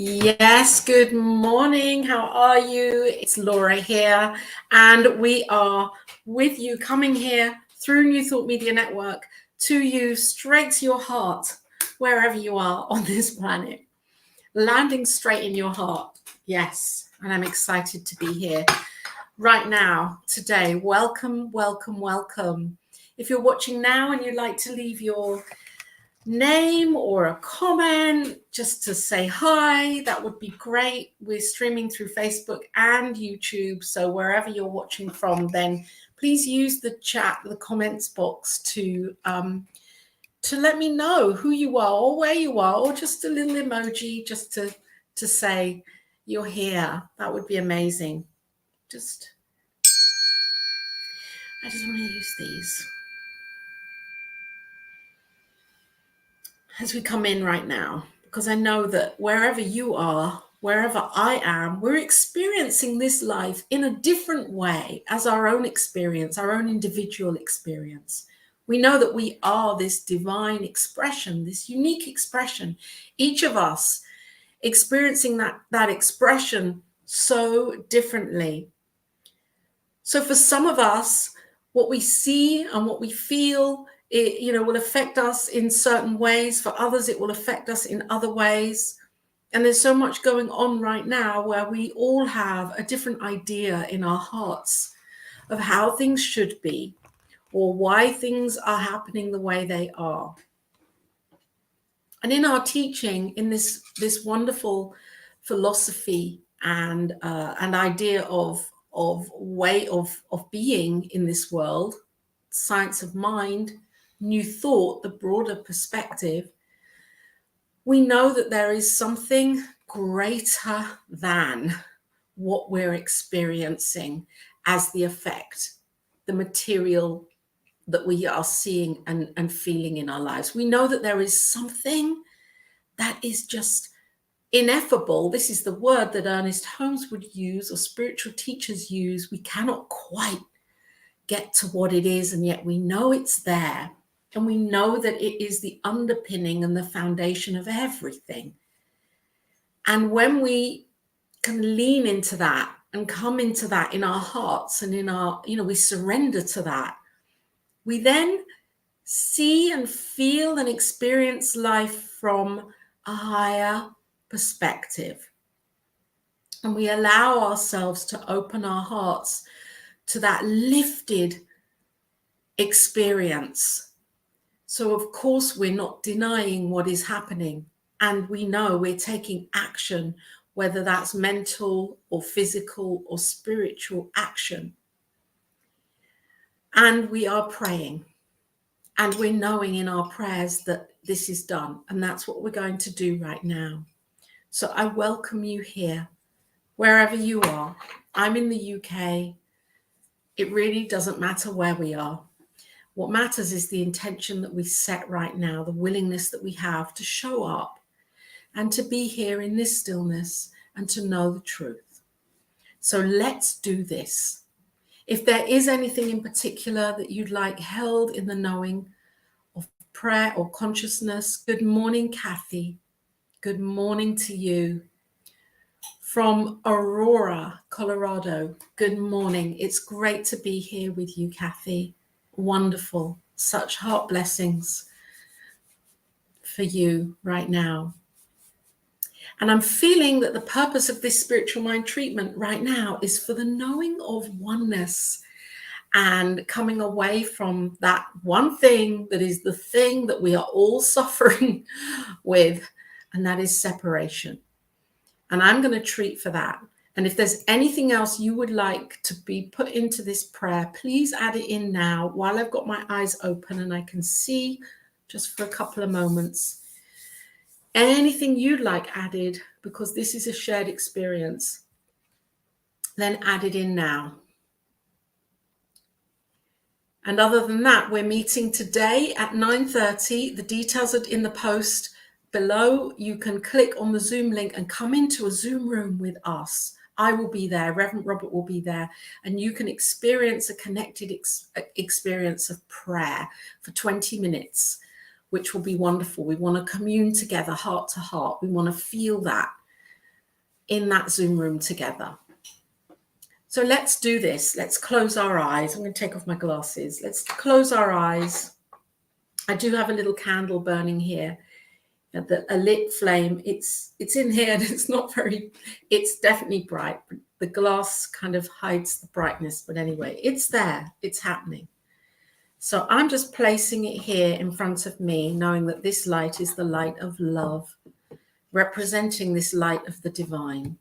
Yes, good morning. How are you? It's Laura here, and we are with you, coming here through New Thought Media Network to you, straight to your heart, wherever you are on this planet, landing straight in your heart. Yes, and I'm excited to be here right now, today. Welcome, welcome, welcome. If you're watching now and you'd like to leave your name or a comment just to say hi, that would be great. We're streaming through Facebook and YouTube, so wherever you're watching from, then please use the chat, the comments box to let me know who you are or where you are, or just a little emoji just to say you're here. That would be amazing. I just want to use these as we come in right now, because I know that wherever you are, wherever I am, we're experiencing this life in a different way as our own experience, our own individual experience. We know that we are this divine expression, this unique expression, each of us experiencing that expression so differently. So for some of us, what we see and what we feel, it will affect us in certain ways. For others, it will affect us in other ways. And there's so much going on right now where we all have a different idea in our hearts of how things should be, or why things are happening the way they are. And in our teaching, in this wonderful philosophy and idea of way of being in this world, science of mind, new thought, the broader perspective, we know that there is something greater than what we're experiencing as the effect, the material that we are seeing and feeling in our lives. We know that there is something that is just ineffable. This is the word that Ernest Holmes would use, or spiritual teachers use. We cannot quite get to what it is, and yet we know it's there. And we know that it is the underpinning and the foundation of everything. And when we can lean into that and come into that in our hearts and in our, we surrender to that, we then see and feel and experience life from a higher perspective. And we allow ourselves to open our hearts to that lifted experience. So of course, we're not denying what is happening. And we know we're taking action, whether that's mental or physical or spiritual action. And we are praying. And we're knowing in our prayers that this is done. And that's what we're going to do right now. So I welcome you here, wherever you are. I'm in the UK. It really doesn't matter where we are. What matters is the intention that we set right now, the willingness that we have to show up and to be here in this stillness and to know the truth. So let's do this. If there is anything in particular that you'd like held in the knowing of prayer or consciousness, good morning, Kathy. Good morning to you. From Aurora, Colorado, good morning. It's great to be here with you, Kathy. Wonderful. Such heart blessings for you right now. And I'm feeling that the purpose of this spiritual mind treatment right now is for the knowing of oneness and coming away from that one thing that is the thing that we are all suffering with, and that is separation. And I'm going to treat for that. And if there's anything else you would like to be put into this prayer, please add it in now while I've got my eyes open and I can see just for a couple of moments. Anything you'd like added, because this is a shared experience, then add it in now. And other than that, we're meeting today at 9:30. The details are in the post below. You can click on the Zoom link and come into a Zoom room with us. I will be there, Reverend Robert will be there, and you can experience a connected experience of prayer for 20 minutes, which will be wonderful. We want to commune together, heart to heart. We want to feel that in that Zoom room together. So let's do this. Let's close our eyes. I'm going to take off my glasses. Let's close our eyes. I do have a little candle burning here, a lit flame. It's in here and it's definitely bright. The glass kind of hides the brightness, but anyway, it's there. It's happening. So I'm just placing it here in front of me, knowing that this light is the light of love, representing this light of the divine.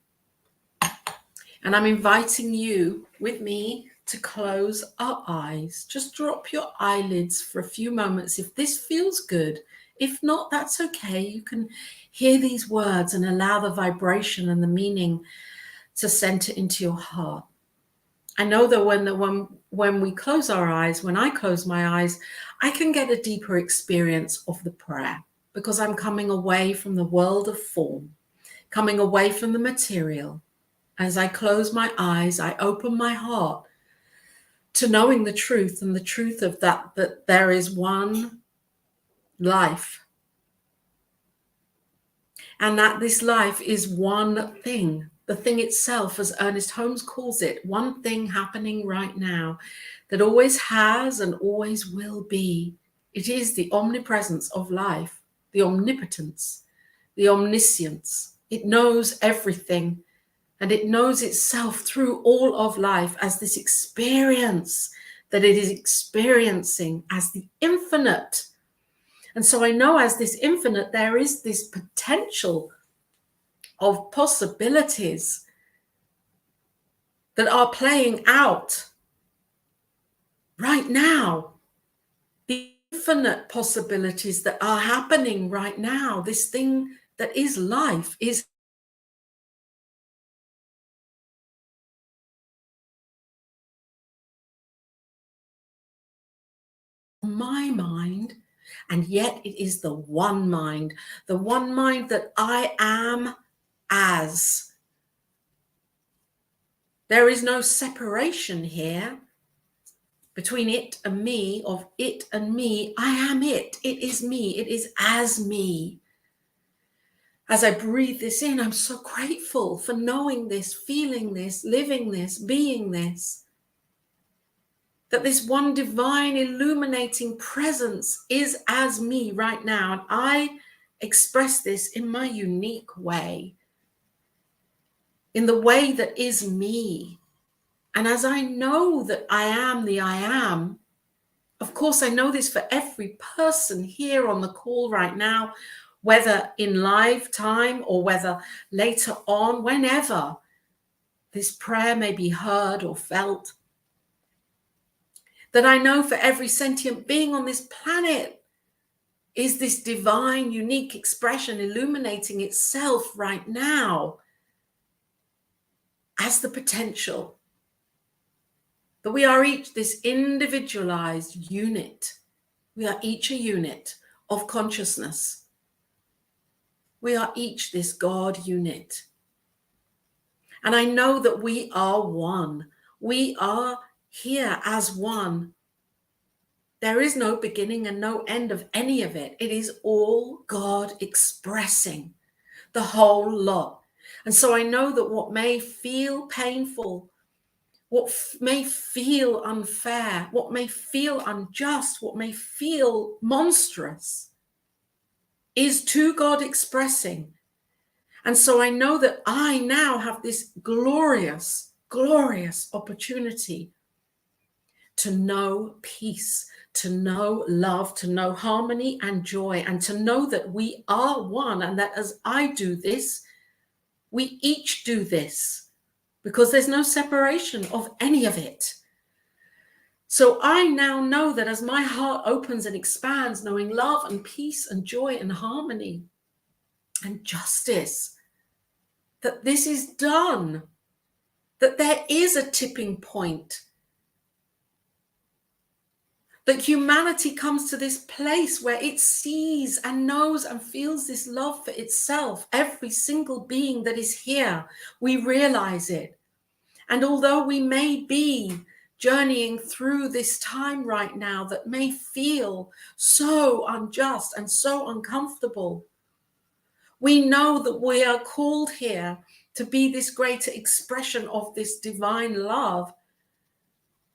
And I'm inviting you with me to close our eyes. Just drop your eyelids for a few moments if this feels good. If not, that's okay. You can hear these words and allow the vibration and the meaning to center into your heart. I know that when we close our eyes, when I close my eyes, I can get a deeper experience of the prayer because I'm coming away from the world of form, coming away from the material. As I close my eyes, I open my heart to knowing the truth, and the truth of that there is one life, and that this life is one thing, the thing itself, as Ernest Holmes calls it, one thing happening right now that always has and always will be. It is the omnipresence of life, the omnipotence, the omniscience. It knows everything. And it knows itself through all of life as this experience that it is experiencing as the infinite. And so I know as this infinite, there is this potential of possibilities that are playing out right now. The infinite possibilities that are happening right now. This thing that is life is my mind, and yet it is the one mind that I am as. There is no separation here between it and me, of it and me. I am it. It is me. It is as me. As I breathe this in, I'm so grateful for knowing this, feeling this, living this, being this. That this one divine illuminating presence is as me right now. And I express this in my unique way, in the way that is me. And as I know that I am the I am, of course, I know this for every person here on the call right now, whether in live time or whether later on, whenever this prayer may be heard or felt. That I know for every sentient being on this planet is this divine, unique expression illuminating itself right now as the potential. That we are each this individualized unit. We are each a unit of consciousness. We are each this God unit. And I know that we are one. We are here as one. There is no beginning and no end of any of it. It is all God expressing the whole lot. And so I know that what may feel painful, what may feel unfair, what may feel unjust, what may feel monstrous is to God expressing. And so I know that I now have this glorious, glorious opportunity to know peace, to know love, to know harmony and joy, and to know that we are one, and that as I do this, we each do this, because there's no separation of any of it. So I now know that as my heart opens and expands, knowing love and peace and joy and harmony and justice, that this is done, that there is a tipping point, that humanity comes to this place where it sees and knows and feels this love for itself. Every single being that is here, we realize it. And although we may be journeying through this time right now that may feel so unjust and so uncomfortable, we know that we are called here to be this greater expression of this divine love,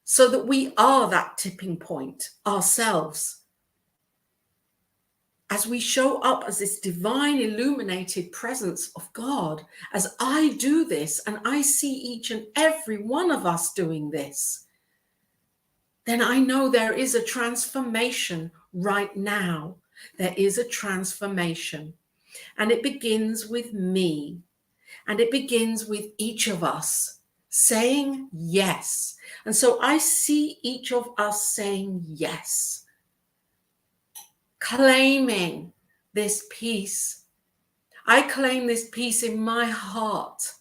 so that we are that tipping point ourselves. As we show up as this divine illuminated presence of God, as I do this and I see each and every one of us doing this, then I know there is a transformation right now. There is a transformation, and it begins with me, and it begins with each of us saying yes. And so I see each of us saying yes, claiming this peace. I claim this peace in my heart,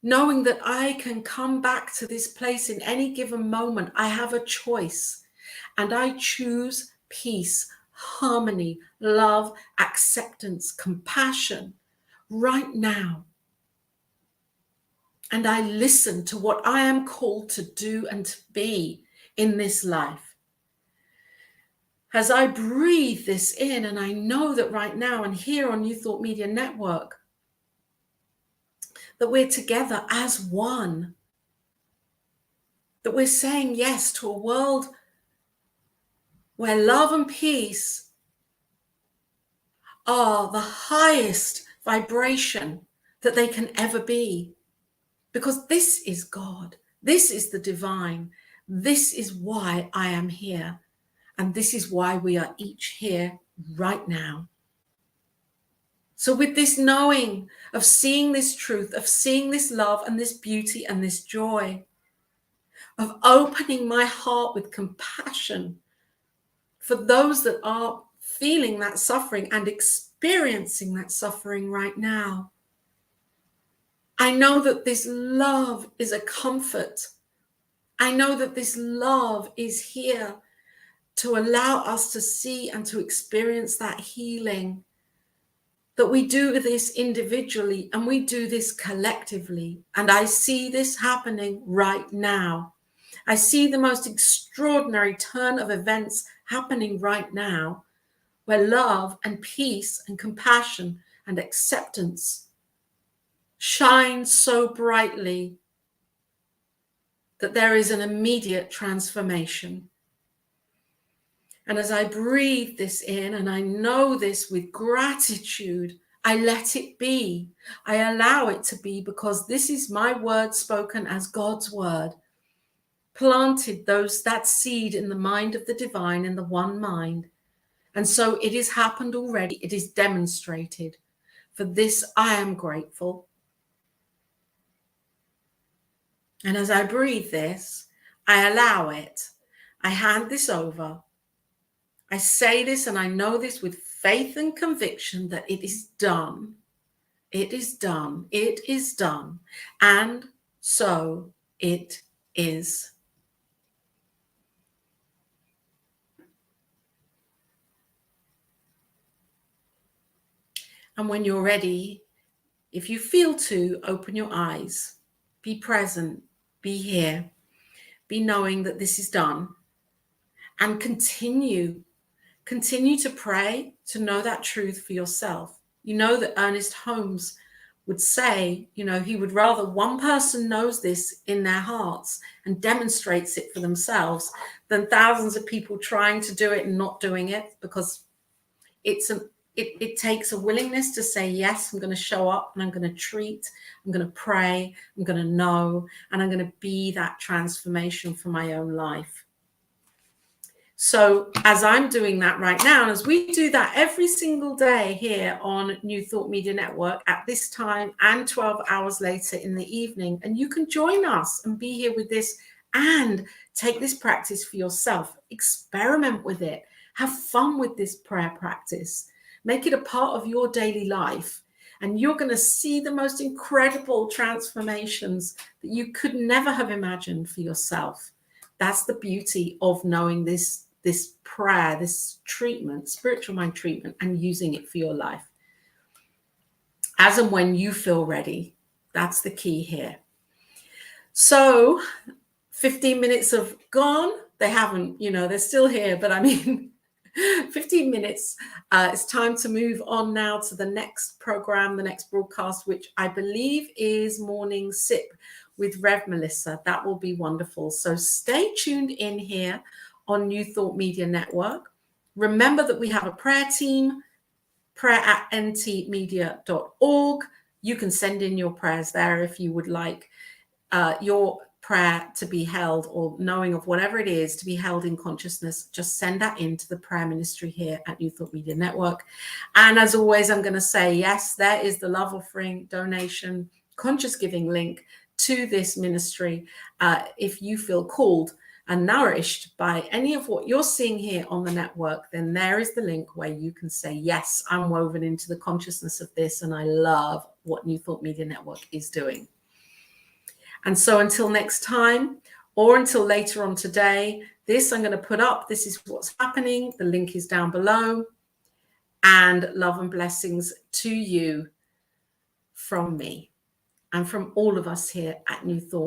knowing that I can come back to this place in any given moment. I have a choice, and I choose peace, harmony, love, acceptance, compassion right now. And I listen to what I am called to do and to be in this life. As I breathe this in, and I know that right now and here on New Thought Media Network, that we're together as one, that we're saying yes to a world where love and peace are the highest vibration that they can ever be. Because this is God, this is the divine, this is why I am here, and this is why we are each here right now. So with this knowing of seeing this truth, of seeing this love and this beauty and this joy, of opening my heart with compassion for those that are feeling that suffering and experiencing that suffering right now, I know that this love is a comfort. I know that this love is here to allow us to see and to experience that healing, that we do this individually and we do this collectively. And I see this happening right now. I see the most extraordinary turn of events happening right now, where love and peace and compassion and acceptance shine so brightly that there is an immediate transformation. And as I breathe this in, and I know this with gratitude, I let it be. I allow it to be, because this is my word spoken as God's word, planted that seed in the mind of the divine, in the one mind. And so it has happened already. It is demonstrated. For this, I am grateful. And as I breathe this, I allow it. I hand this over. I say this, and I know this with faith and conviction, that it is done. It is done. It is done. And so it is. And when you're ready, if you feel to, open your eyes. Be present. Be here. Be knowing that this is done. And continue to pray, to know that truth for yourself. You know that Ernest Holmes would say, he would rather one person knows this in their hearts and demonstrates it for themselves than thousands of people trying to do it and not doing it, because it takes a willingness to say, yes, I'm going to show up and I'm going to treat, I'm going to pray, I'm going to know, and I'm going to be that transformation for my own life. So as I'm doing that right now, and as we do that every single day here on New Thought Media Network at this time and 12 hours later in the evening, and you can join us and be here with this and take this practice for yourself. Experiment with it. Have fun with this prayer practice. Make it a part of your daily life. And you're going to see the most incredible transformations that you could never have imagined for yourself. That's the beauty of knowing this prayer, this treatment, spiritual mind treatment, and using it for your life. As and when you feel ready, that's the key here. So 15 minutes have gone. They haven't, they're still here, but I mean, 15 minutes. It's time to move on now to the next program, the next broadcast, which I believe is Morning Sip with Rev Melissa. That will be wonderful. So stay tuned in here on New Thought Media Network. Remember that we have a prayer team, prayer@ntmedia.org. You can send in your prayers there if you would like your prayer to be held, or knowing of whatever it is to be held in consciousness. Just send that into the prayer ministry here at New Thought Media Network. And as always, I'm going to say, yes, there is the love offering, donation, conscious giving link to this ministry. If you feel called and nourished by any of what you're seeing here on the network, then there is the link where you can say, yes, I'm woven into the consciousness of this, and I love what New Thought Media Network is doing. And so until next time, or until later on today, this I'm going to put up. This is what's happening. The link is down below. And love and blessings to you from me and from all of us here at New Thought